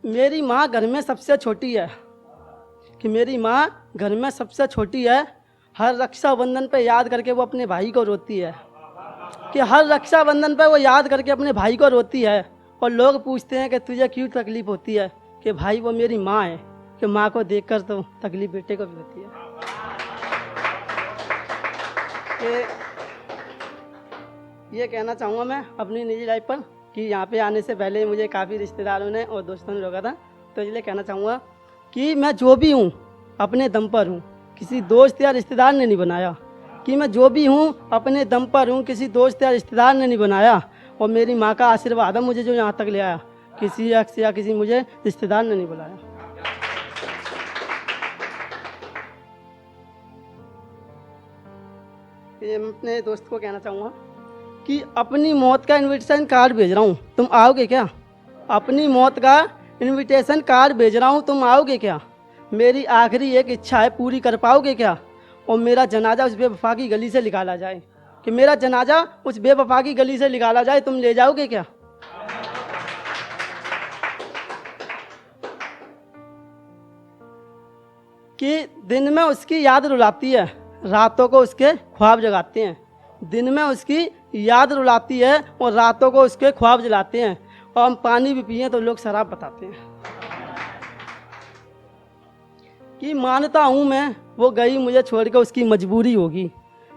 मेरी माँ घर में सबसे छोटी है, कि मेरी माँ घर में सबसे छोटी है। हर रक्षाबंधन पे याद करके वो अपने भाई को रोती है, कि हर रक्षाबंधन पे वो याद करके अपने भाई को रोती है। और लोग पूछते हैं कि तुझे क्यों तकलीफ़ होती है, कि भाई वो मेरी माँ है, कि माँ को देखकर तो तकलीफ़ बेटे को भी होती है। ये कहना चाहूँगा मैं अपनी निजी लाइफ पर, कि यहाँ पे आने से पहले मुझे काफ़ी रिश्तेदारों ने और दोस्तों ने रोका था। तो इसलिए कहना चाहूँगा कि मैं जो भी हूँ अपने दम पर हूँ, किसी दोस्त या रिश्तेदार ने नहीं बनाया। कि मैं जो भी हूँ अपने दम पर हूँ, किसी दोस्त या रिश्तेदार ने नहीं बनाया। और मेरी माँ का आशीर्वाद है मुझे जो यहाँ तक ले आया, किसी अक्स या किसी मुझे रिश्तेदार ने नहीं बुलाया। ये मैं अपने दोस्त को कहना चाहूँगा कि अपनी मौत का इनविटेशन कार्ड भेज रहा हूँ, तुम आओगे क्या? अपनी मौत का इनविटेशन कार्ड भेज रहा हूँ, तुम आओगे क्या? मेरी आखिरी एक इच्छा है, पूरी कर पाओगे क्या? और मेरा जनाजा उस बेवफा की गली से निकाला जाए, कि मेरा जनाजा उस बेवफा की गली से निकाला जाए, तुम ले जाओगे क्या? कि दिन में उसकी याद रुलाती है, रातों को उसके ख्वाब जगाते हैं। दिन में उसकी याद रुलाती है और रातों को उसके ख्वाब जलाते हैं। और हम पानी भी पिए तो लोग शराब बताते हैं। कि मानता हूँ मैं वो गई मुझे छोड़कर उसकी मजबूरी होगी,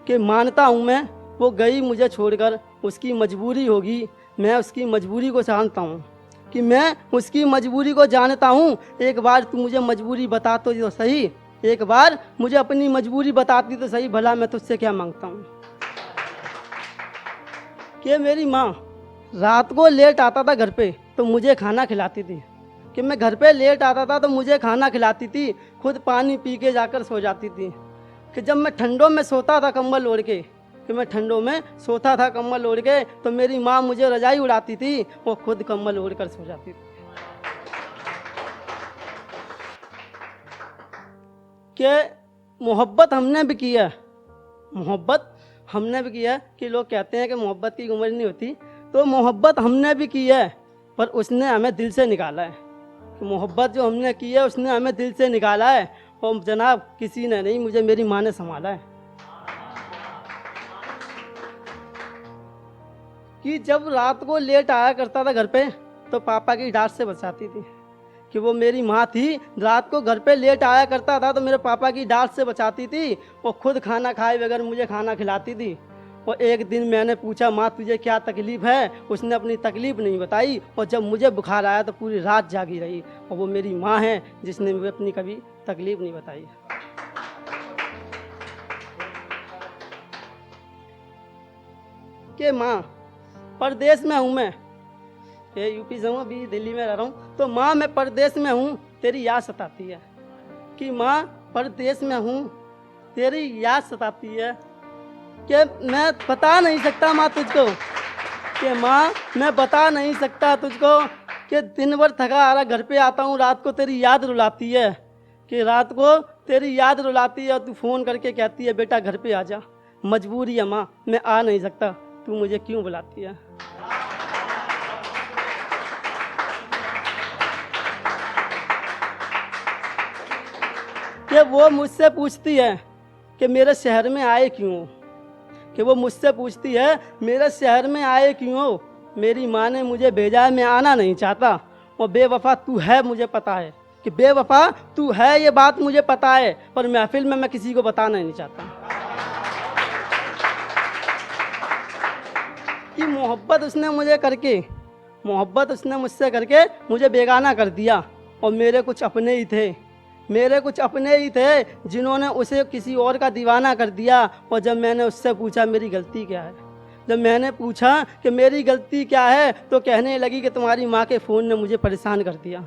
कि मानता हूँ मैं वो गई मुझे छोड़कर उसकी मजबूरी होगी। मैं उसकी मजबूरी को जानता हूँ, कि मैं उसकी मजबूरी को जानता हूँ। एक बार तू मुझे मजबूरी बता तो सही, एक बार मुझे अपनी मजबूरी बताती तो सही, भला मैं तुझसे क्या मांगता हूँ। कि मेरी माँ रात को लेट आता था घर पे तो मुझे खाना खिलाती थी, कि मैं घर पे लेट आता था तो मुझे खाना खिलाती थी, खुद पानी पी के जाकर सो जाती थी। कि जब मैं ठंडों में सोता था कंबल ओढ़ के, कि मैं ठंडों में सोता था कंबल ओढ़ के, तो मेरी माँ मुझे रजाई उड़ाती थी, वो खुद कंबल ओढ़ कर सो जाती थी। कि मोहब्बत हमने भी की है, मोहब्बत हमने भी की है। कि लोग कहते हैं कि मोहब्बत की उम्र नहीं होती, तो मोहब्बत हमने भी की है, पर उसने हमें दिल से निकाला है। कि मोहब्बत जो हमने की है उसने हमें दिल से निकाला है, और जनाब किसी ने नहीं, मुझे मेरी माँ ने संभाला है। कि जब रात को लेट आया करता था घर पे तो पापा की डांट से बचाती थी, कि वो मेरी माँ थी, रात को घर पे लेट आया करता था तो मेरे पापा की डांट से बचाती थी, वो खुद खाना खाए बगैर मुझे खाना खिलाती थी। और एक दिन मैंने पूछा, माँ तुझे क्या तकलीफ़ है? उसने अपनी तकलीफ़ नहीं बताई, और जब मुझे बुखार आया तो पूरी रात जागी रही। और वो मेरी माँ है जिसने मुझे अपनी कभी तकलीफ़ नहीं बताई। कि माँ परदेश में हूँ मैं, ये यूपी से हूँ, अभी दिल्ली में रह रहा हूँ। तो माँ मैं परदेश में हूँ, तेरी याद सताती है। कि माँ परदेश में हूँ, तेरी याद सताती है। कि मैं बता नहीं सकता माँ तुझको, कि माँ मैं बता नहीं सकता तुझको, कि दिन भर थका हारा घर पे आता हूँ, रात को तेरी याद रुलाती है। कि रात को तेरी याद रुलाती है और तू फ़ोन करके कहती है बेटा घर पे आ जा। मजबूरी है माँ, मैं आ नहीं सकता, तू मुझे क्यों बुलाती है? कि वो मुझसे पूछती है कि मेरे शहर में आए क्यों हो, कि वो मुझसे पूछती है मेरे शहर में आए क्यों हो। मेरी माँ ने मुझे भेजा है, मैं आना नहीं चाहता। और बेवफा तू है मुझे पता है, कि बेवफा तू है ये बात मुझे पता है, पर महफिल में मैं किसी को बताना नहीं चाहता। कि मोहब्बत उसने मुझसे करके मुझे बेगाना कर दिया। और मेरे कुछ अपने ही थे जिन्होंने उसे किसी और का दीवाना कर दिया। और जब मैंने उससे पूछा मेरी गलती क्या है, जब मैंने पूछा कि मेरी गलती क्या है, तो कहने लगी कि तुम्हारी माँ के फ़ोन ने मुझे परेशान कर दिया।